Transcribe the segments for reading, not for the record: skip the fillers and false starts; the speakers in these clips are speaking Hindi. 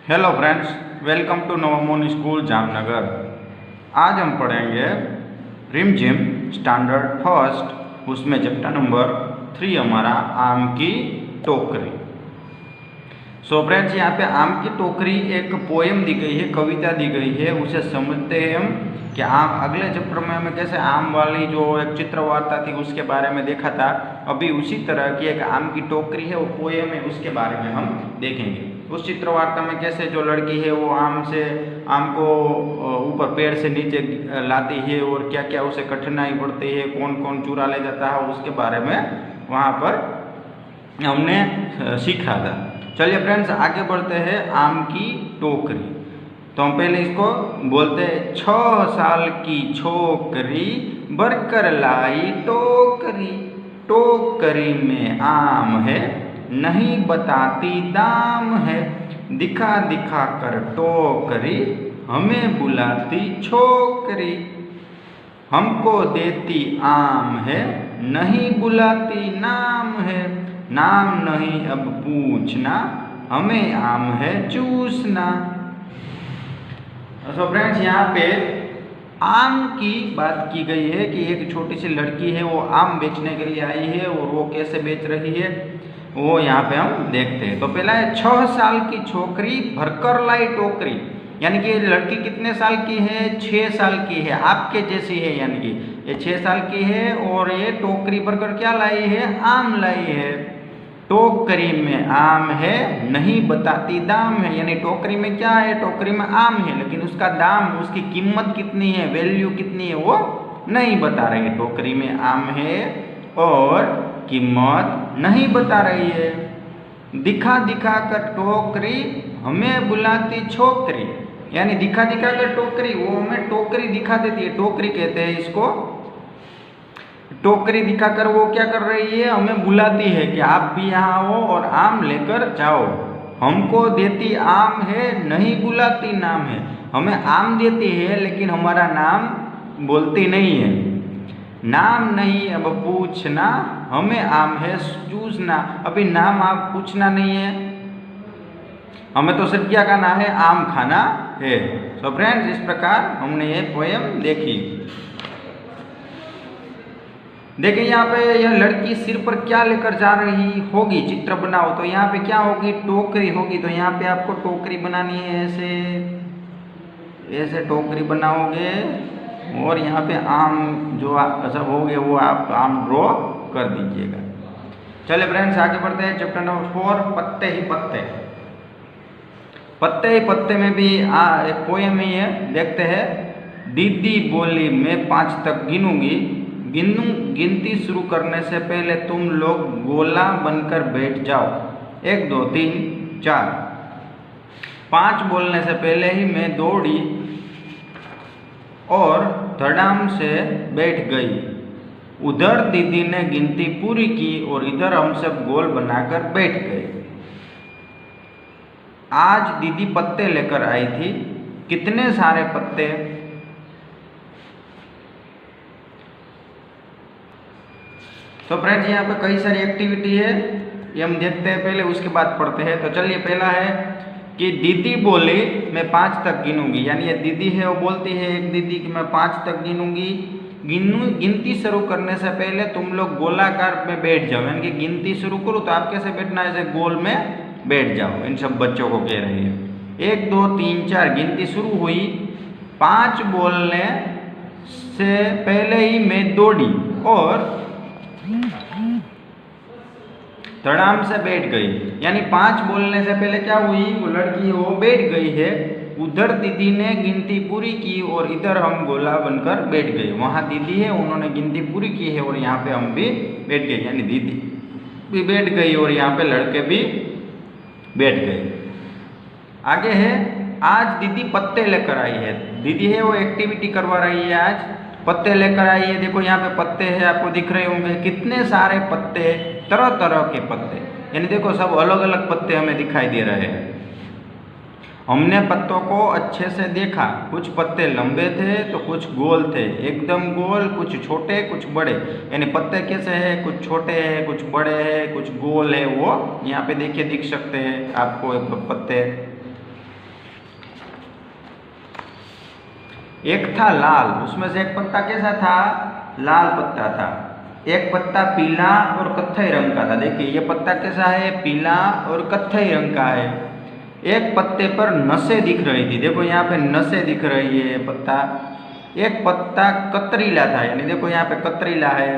Hello friends, welcome to Navmoni school Jamnagar. आज हम पढ़ेंगे रिमझिम स्टैंडर्ड फर्स्ट, उसमें चैप्टर नंबर 3 हमारा आम की टोकरी। सो फ्रेंड्स, यहाँ पे आम की टोकरी एक पोएम दी गई है, कविता दी गई है। उसे समझते हैं हम कि आम अगले चैप्टर में हमें कैसे आम वाली जो एक चित्र वार्ता थी उसके बारे में देखा था। अभी उसी तरह की एक आम की टोकरी है, वो पोएम है, उसके बारे में हम देखेंगे। उस चित्र वार्ता में कैसे जो लड़की है वो आम को ऊपर पेड़ से नीचे लाती है और क्या क्या उसे कठिनाई पड़ती है, कौन कौन चुरा ले जाता है, उसके बारे में वहाँ पर हमने सीखा था। चलिए फ्रेंड्स, आगे बढ़ते हैं। आम की टोकरी, तो हम पहले इसको बोलते हैं। 6 साल की छोकरी भरकर लाई टोकरी, टोकरी में आम है नहीं बताती दाम है, दिखा दिखा कर टोकरी हमें बुलाती छोकरी, हमको देती आम है नहीं बुलाती नाम है, नाम नहीं अब पूछना हमें आम है चूसना। तो फ्रेंड्स, यहाँ पे आम की बात की गई है कि एक छोटी सी लड़की है, वो आम बेचने के लिए आई है और वो कैसे बेच रही है वो यहाँ पे हम देखते हैं। तो पहला है 6 साल की छोकरी भरकर लाई टोकरी, यानी कि ये लड़की कितने साल की है? 6 साल की है, आपके जैसी है, यानी कि ये 6 साल की है और ये टोकरी भरकर क्या लाई है? आम लाई है। टोकरी में आम है नहीं बताती दाम है, यानी टोकरी में क्या है? टोकरी में आम है, लेकिन उसका दाम, उसकी कीमत कितनी है, वैल्यू कितनी है, वो नहीं बता रही है। टोकरी में आम है और कीमत नहीं बता रही है। दिखा दिखा कर टोकरी हमें बुलाती छोकरी, यानी दिखा दिखा कर टोकरी, वो हमें टोकरी दिखा देती है, टोकरी कहते हैं इसको। टोकरी दिखाकर वो क्या कर रही है? हमें बुलाती है कि आप भी यहाँ आओ और आम लेकर जाओ। हमको देती आम है नहीं बुलाती नाम है, हमें आम देती है लेकिन हमारा नाम बोलती नहीं है। नाम नहीं अब पूछना हमें आम है चूसना, अभी नाम आप पूछना नहीं है, हमें तो सिर्फ क्या खाना है? आम खाना है। सो फ्रेंड्स, इस प्रकार हमने ये पोएम देखी। देखिए यहाँ पे यह लड़की सिर पर क्या लेकर जा रही होगी, चित्र बनाओ। तो यहाँ पे क्या होगी? टोकरी होगी। तो यहाँ पे आपको टोकरी बनानी है, ऐसे ऐसे टोकरी बनाओगे और यहाँ पे आम जो सब होंगे वो आप आम ड्रॉ कर दीजिएगा। चलिए फ्रेंड्स, आगे बढ़ते हैं। चैप्टर नंबर 4, पत्ते ही पत्ते। पत्ते ही पत्ते में भी एक पोएम ही है, देखते हैं। दीदी बोली मैं 5 तक गिनूंगी, गिनती शुरू करने से पहले तुम लोग गोला बनकर बैठ जाओ। 1 2 3 4। 5 बोलने से पहले ही मैं दौड़ी और धड़ाम से बैठ गई। उधर दीदी ने गिनती पूरी की और इधर हम सब गोल बनाकर बैठ गए। आज दीदी पत्ते लेकर आई थी। कितने सारे पत्ते? तो फ्रेंड्स, यहाँ पे कई सारी एक्टिविटी है, ये हम देखते हैं पहले, उसके बाद पढ़ते हैं। तो चलिए, पहला है कि दीदी बोली मैं 5 तक गिनूंगी, यानी ये दीदी है वो बोलती है एक दीदी कि मैं 5 तक गिनूंगी। गिनती शुरू करने से पहले तुम लोग गोलाकार में बैठ जाओ, यानी कि गिनती शुरू करो तो आप कैसे बैठना है? ऐसे गोल में बैठ जाओ। इन सब बच्चों को कह रही है। 1 2 3 4 गिनती शुरू हुई। 5 बोलने से पहले ही मैं दौड़ी और धड़ाम से बैठ गई, यानी 5 बोलने से पहले क्या हुई? वो लड़की वो बैठ गई है। उधर दीदी ने गिनती पूरी की और इधर हम गोला बनकर बैठ गए। वहाँ दीदी है, उन्होंने गिनती पूरी की है और यहाँ पे हम भी बैठ गए, यानी दीदी भी बैठ गई और यहाँ पे लड़के भी बैठ गए। आगे है, आज दीदी पत्ते लेकर आई है। दीदी है वो एक्टिविटी करवा रही है, आज पत्ते लेकर आई है। देखो यहाँ पे पत्ते हैं, आपको दिख रहे होंगे कितने सारे पत्ते, तरह तरह के पत्ते, यानी देखो सब अलग अलग पत्ते हमें दिखाई दे रहे हैं। हमने पत्तों को अच्छे से देखा, कुछ पत्ते लंबे थे तो कुछ गोल थे, एकदम गोल, कुछ छोटे कुछ बड़े, यानी पत्ते कैसे हैं? कुछ छोटे हैं, कुछ बड़े हैं, कुछ गोल है। वो यहाँ पे देखिए दिख सकते हैं आपको एक पत्ते। एक था लाल, उसमें से एक पत्ता कैसा था? लाल पत्ता था। एक पत्ता पीला और कत्थई रंग का था। देखिए ये पत्ता कैसा है? पीला और कत्थई रंग का है। एक पत्ते पर नसें दिख रही थी, देखो यहाँ पे नसें दिख रही है पत्ता। एक पत्ता कतरीला था, यानी देखो यहाँ पे कतरीला है।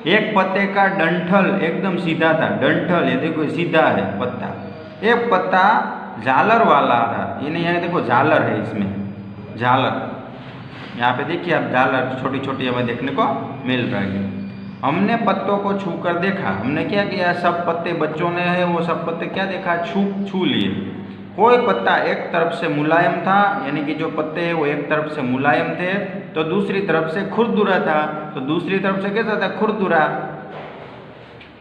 एक पत्ते का डंठल एकदम सीधा था, डंठल ये देखो सीधा है पत्ता। एक पत्ता झालर वाला था, यानी यहाँ देखो झालर है, इसमें झालर, यहाँ पे देखिए आप झालर छोटी छोटी हमें देखने को मिल रही है। हमने पत्तों को छू कर देखा, हमने क्या किया? सब पत्ते बच्चों ने है वो सब पत्ते क्या देखा? छू लिए। कोई पत्ता एक तरफ से मुलायम था, यानी कि जो पत्ते हैं वो एक तरफ से मुलायम थे, तो दूसरी तरफ से खुरदुरा था। तो दूसरी तरफ से कैसा था? खुरदुरा।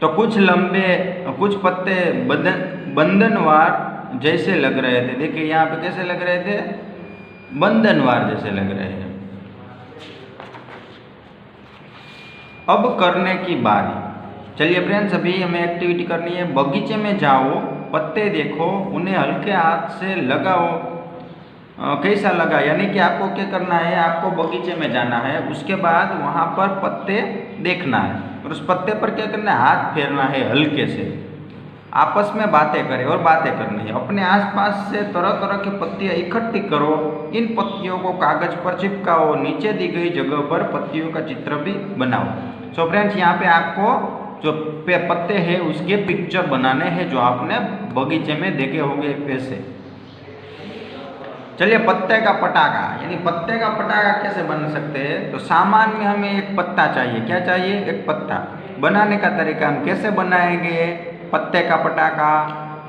तो कुछ लंबे, कुछ पत्ते बंधनवार जैसे लग रहे थे। देखिए यहाँ पे कैसे लग रहे थे? बंधनवार जैसे लग रहे हैं। अब करने की बारी। चलिए फ्रेंड्स, अभी हमें एक्टिविटी करनी है। बगीचे में जाओ, पत्ते देखो, उन्हें हल्के हाथ से लगाओ। कैसा लगा? यानी कि आपको क्या करना है? आपको बगीचे में जाना है, उसके बाद वहाँ पर पत्ते देखना है और उस पत्ते पर क्या करना है? हाथ फेरना है हल्के से। आपस में बातें करें और बातें करनी है। अपने आसपास से तरह तरह की पत्तियाँ इकट्ठी करो, इन पत्तियों को कागज पर चिपकाओ, नीचे दी गई जगह पर पत्तियों का चित्र भी बनाओ। सो फ्रेंड्स, यहाँ पे आपको जो पत्ते हैं उसके पिक्चर बनाने हैं जो आपने बगीचे में देखे होंगे वैसे। चलिए, पत्ते का पटाखा, यानी पत्ते का पटाखा कैसे बन सकते हैं? तो सामान्य में हमें एक पत्ता चाहिए। क्या चाहिए? एक पत्ता। बनाने का तरीका हम कैसे बनाएंगे पत्ते का पटाखा?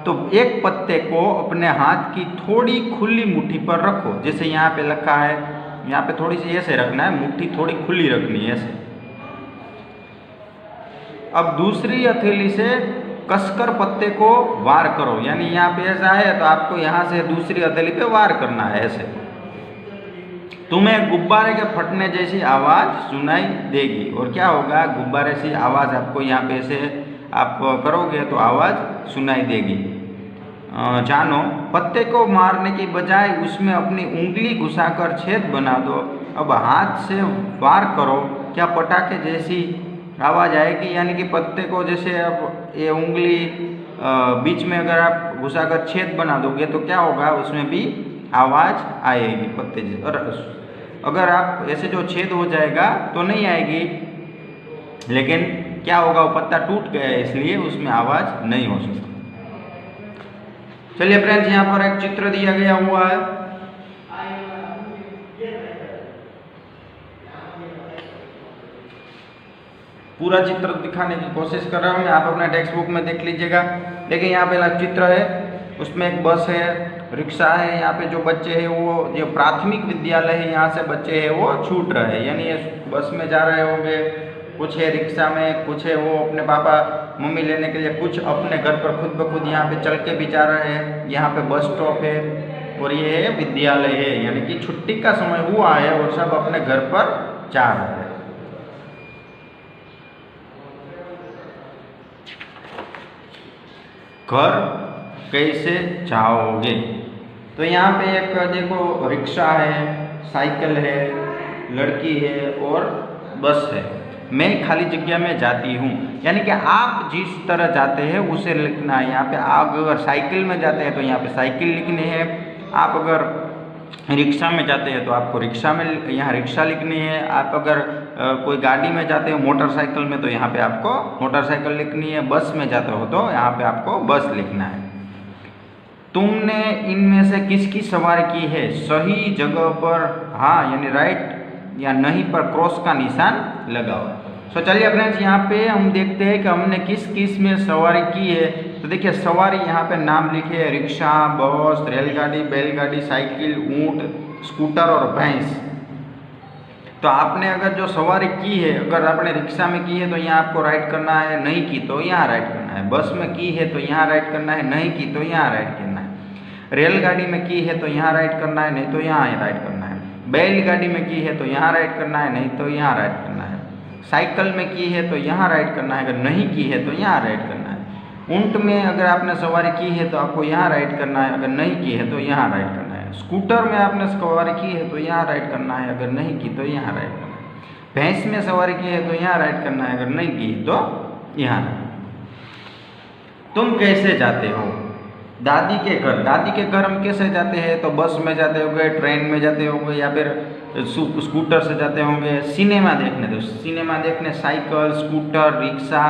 तो एक पत्ते को अपने हाथ की थोड़ी खुली मुट्ठी पर रखो, जैसे यहाँ पे लिखा है, यहाँ पे थोड़ी सी ऐसे रखना है, मुट्ठी थोड़ी खुली रखनी है ऐसे। अब दूसरी हथेली से कसकर पत्ते को वार करो, यानी यहाँ पे ऐसा है तो आपको यहाँ से दूसरी हथेली पे वार करना है ऐसे। तुम्हें गुब्बारे के फटने जैसी आवाज़ सुनाई देगी। और क्या होगा? गुब्बारे से आवाज़ आपको यहाँ पे ऐसे आप करोगे तो आवाज़ सुनाई देगी। जानो, पत्ते को मारने की बजाय उसमें अपनी उंगली घुसाकर छेद बना दो। अब हाथ से वार करो, क्या पटाखे जैसी आवाज़ आएगी? यानी कि पत्ते को जैसे अब ये उंगली बीच में अगर आप घुसाकर छेद बना दोगे तो क्या होगा? उसमें भी आवाज़ आएगी पत्ते जैसे। और अगर आप ऐसे जो छेद हो जाएगा तो नहीं आएगी, लेकिन क्या होगा? वो पत्ता टूट गया है इसलिए उसमें आवाज़ नहीं हो सकती। चलिए फ्रेंड्स, यहाँ पर एक चित्र दिया गया हुआ है। पूरा चित्र दिखाने की कोशिश कर रहा हूँ, आप अपना टेक्स्ट बुक में देख लीजिएगा। देखिए यहाँ पे चित्र है, उसमें एक बस है, रिक्शा है। यहाँ पे जो बच्चे हैं वो जो प्राथमिक विद्यालय है यहाँ से बच्चे हैं वो छूट रहे हैं, यानी ये बस में जा रहे होंगे। कुछ है रिक्शा में, कुछ है वो अपने पापा मम्मी लेने के लिए, कुछ अपने घर पर खुद ब खुद यहाँ पे चल के भी जा रहे हैं। यहाँ पे बस स्टॉप है और ये है विद्यालय है, यानी कि छुट्टी का समय हुआ है और सब अपने घर पर जा रहे हैं। घर कैसे जाओगे? तो यहाँ पे एक देखो रिक्शा है, साइकिल है, लड़की है और बस है। मैं खाली जगह में जाती हूँ, यानी कि आप जिस तरह जाते हैं उसे लिखना है। यहाँ पे आप अगर साइकिल में जाते हैं तो यहाँ पे साइकिल लिखनी है। आप अगर रिक्शा में जाते हैं तो आपको रिक्शा में यहाँ रिक्शा लिखनी है। आप अगर कोई गाड़ी में जाते हो मोटरसाइकिल में तो यहाँ पे आपको मोटरसाइकिल लिखनी है। बस में जाते हो तो यहाँ पे आपको बस लिखना है। तुमने इनमें से किसकी सवारी की है? सही जगह पर हाँ यानी राइट या नहीं पर क्रॉस का निशान लगाओ। तो चलिए फ्रेंड्स, यहाँ पे हम देखते हैं कि हमने किस किस में सवारी की है। तो देखिए सवारी यहाँ पे नाम लिखे है, रिक्शा, बस, रेलगाड़ी, बैलगाड़ी, साइकिल, ऊँट, स्कूटर और भैंस। तो आपने अगर जो सवारी की है, अगर आपने रिक्शा में की है तो यहाँ आपको राइट करना है, नहीं की तो यहाँ राइट करना है। बस में की है तो यहाँ राइट करना है, नहीं की तो यहाँ राइट करना है। रेलगाड़ी में की है तो यहाँ राइट करना है, नहीं तो यहाँ राइट करना है। बैलगाड़ी में की है तो यहाँ राइट करना है, नहीं तो यहाँ राइट करना है। साइकिल में की है तो यहाँ राइट करना है, अगर नहीं की है तो यहाँ राइट करना है। ऊँट में अगर आपने सवारी की है तो आपको यहाँ राइट करना है, अगर नहीं की है तो यहाँ राइट करना है। है। स्कूटर में आपने सवारी की है तो यहाँ राइट करना है, अगर नहीं की तो यहाँ राइट करना है। भैंस में सवारी की है तो यहाँ राइट करना है, अगर नहीं की तो यहाँ। तुम कैसे जाते हो? दादी के घर। दादी के घर हम कैसे जाते हैं? तो बस में जाते होंगे, ट्रेन में जाते होंगे, या फिर स्कूटर से जाते होंगे। सिनेमा देखने, तो सिनेमा देखने साइकिल, स्कूटर, रिक्शा,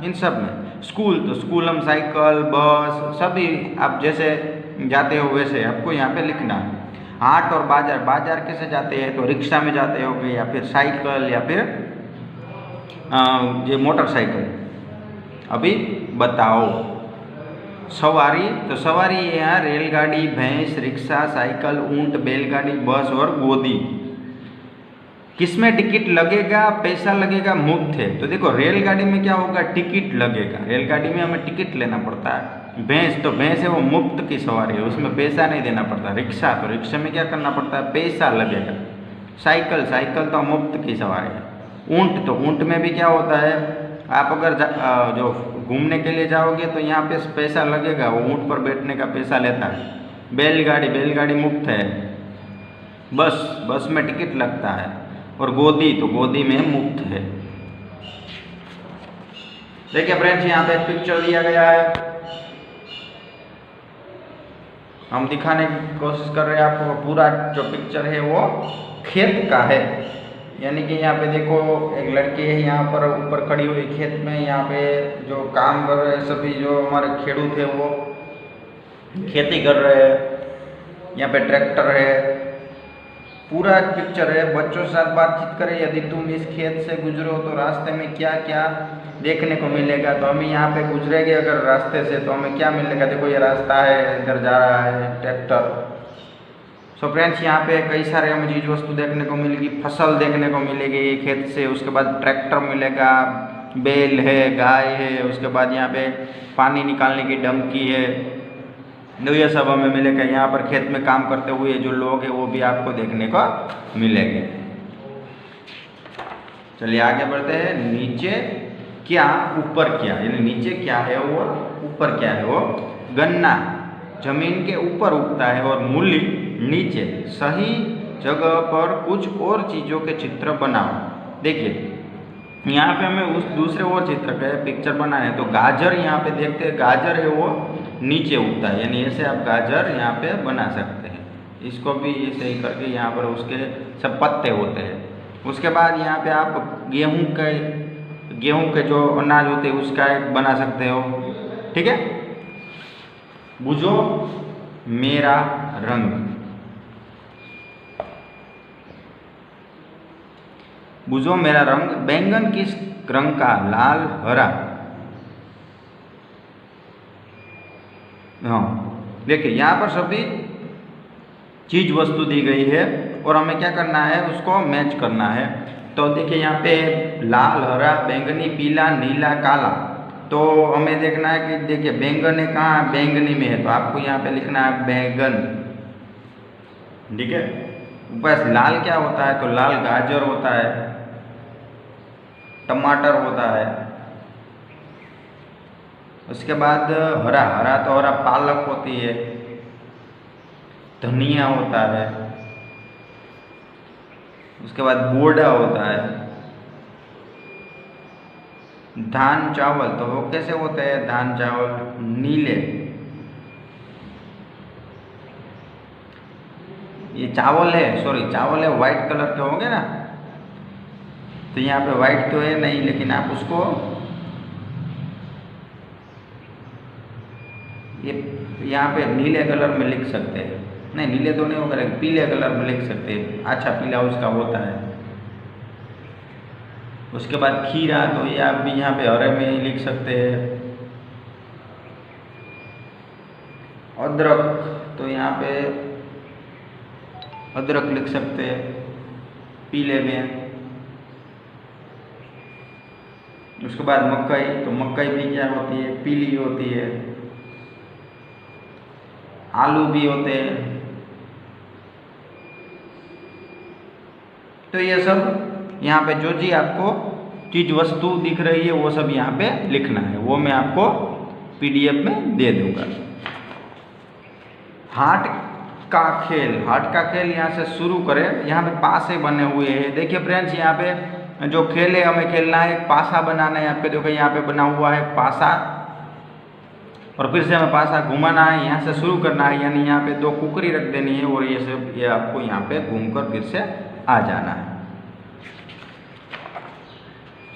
इन सब में। स्कूल, तो स्कूल हम साइकिल, बस, सभी आप जैसे जाते हो वैसे आपको यहाँ पे लिखना है। हाट और बाजार। बाजार कैसे जाते हैं? तो रिक्शा में जाते होंगे, या फिर साइकिल, या फिर ये मोटरसाइकिल। अभी बताओ। सवारी, तो सवारी यहाँ रेलगाड़ी, भैंस, रिक्शा, साइकिल, ऊंट, बैलगाड़ी, बस और गोदी। किसमें टिकट लगेगा? पैसा लगेगा, मुफ्त है। तो देखो रेलगाड़ी में क्या होगा? टिकट लगेगा, रेलगाड़ी में हमें टिकट लेना पड़ता है। भैंस, तो भैंस है वो मुफ्त की सवारी है, उसमें पैसा नहीं देना पड़ता। रिक्शा, तो रिक्शा में क्या करना पड़ता है? पैसा लगेगा। साइकिल, साइकिल तो मुफ्त की सवारी है। ऊंट, तो ऊंट में भी क्या होता है? आप अगर जो घूमने के लिए जाओगे तो यहाँ पे पैसा लगेगा, वो ऊंट पर बैठने का पैसा लेता है। बैलगाड़ी, बैलगाड़ी मुफ्त है। बस, बस में टिकट लगता है। और गोदी, तो गोदी में मुफ्त है। देखिए फ्रेंड्स, यहाँ पे एक पिक्चर दिया गया है, हम दिखाने की कोशिश कर रहे हैं आपको। पूरा जो पिक्चर है वो खेत का है, यानी कि यहाँ पे देखो एक लड़की है यहाँ पर ऊपर खड़ी हुई खेत में। यहाँ पे जो काम कर रहे हैं सभी जो हमारे खेडूत है वो खेती कर रहे हैं। यहाँ पे ट्रैक्टर है, पूरा पिक्चर है। बच्चों के साथ बातचीत करें, यदि तुम इस खेत से गुजरो तो रास्ते में क्या क्या देखने को मिलेगा। तो हम यहाँ पे गुजरेंगे अगर रास्ते से तो हमें क्या मिलेगा? देखो ये रास्ता है, इधर जा रहा है ट्रैक्टर। सो फ्रेंड्स, यहाँ पे कई सारे हमें चीज़ वस्तु देखने को मिलेगी। फसल देखने को मिलेगी खेत से, उसके बाद ट्रैक्टर मिलेगा, बैल है, गाय है, उसके बाद यहाँ पे पानी निकालने की डमकी है। तो ये सब हमें मिलेगा। यहाँ पर खेत में काम करते हुए जो लोग हैं वो भी आपको देखने को मिलेंगे। चलिए आगे बढ़ते हैं। नीचे क्या, ऊपर क्या, यानी नीचे क्या है वो, ऊपर क्या है वो। गन्ना जमीन के ऊपर उगता है और मूली नीचे। सही जगह पर कुछ और चीज़ों के चित्र बनाओ। देखिए यहाँ पे हमें उस दूसरे और चित्र के पिक्चर बनाए हैं। तो गाजर यहाँ पे देखते हैं, गाजर है वो नीचे उगता है, यानी ऐसे आप गाजर यहाँ पे बना सकते हैं। इसको भी ऐसे ही करके यहाँ पर उसके सब पत्ते होते हैं। उसके बाद यहाँ पे आप गेहूँ के जो अनाज होते हैं उसका एक बना सकते हो। ठीक है। बुझो मेरा रंग। बुझो मेरा रंग। बैंगन किस रंग का? लाल, हरा। हाँ, देखिए यहाँ पर सभी चीज वस्तु दी गई है और हमें क्या करना है? उसको मैच करना है। तो देखिए यहाँ पे लाल, हरा, बैंगनी, पीला, नीला, काला। तो हमें देखना है कि देखिए बैंगन है कहाँ? बैंगनी में है, तो आपको यहाँ पे लिखना है बैंगन। ठीक है। बस लाल क्या होता है? तो लाल गाजर होता है, टमाटर होता है। उसके बाद हरा, हरा तो हरा पालक होती है, धनिया होता है। उसके बाद बोड़ा होता है। धान, चावल, तो वो कैसे होते हैं? धान, चावल नीले। ये चावल है, सॉरी चावल है, व्हाइट कलर के होंगे ना। तो यहाँ पे व्हाइट तो है नहीं, लेकिन आप उसको ये यहाँ पे नीले कलर में लिख सकते हैं। नहीं, नीले तो नहीं होगा, लेकिन पीले कलर में लिख सकते हैं। अच्छा पीला उसका होता है। उसके बाद खीरा, तो ये आप भी यहाँ पे हरे में ही लिख सकते हैं। अदरक, तो यहाँ पे अदरक लिख सकते हैं पीले में। उसके बाद मकई, तो मकई भी क्या होती है? पीली होती है। आलू भी होते हैं। तो ये सब यहाँ पे जो जी आपको चीज वस्तु दिख रही है वो सब यहाँ पे लिखना है, वो मैं आपको PDF में दे दूंगा। हाट का खेल, हाट का खेल यहाँ से शुरू करें। यहाँ पे पासे बने हुए हैं। देखिए फ्रेंड्स, यहाँ पे जो खेल है हमें खेलना है, एक पासा बनाना है। यहाँ पे देखो, यहाँ पे बना हुआ है पासा, और फिर से हमें पासा घुमाना है, यहाँ से शुरू करना है, यानी यहाँ पे 2 कुकरी रख देनी है और ये आपको यहाँ पे घूमकर फिर से आ जाना है।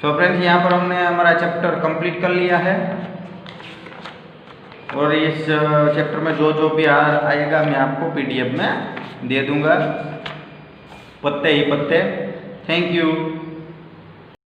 सो फ्रेंड्स, यहाँ पर हमने हमारा चैप्टर कंप्लीट कर लिया है, और इस चैप्टर में जो भी आएगा मैं आपको PDF में दे दूंगा, पत्ते ही पत्ते। Thank you.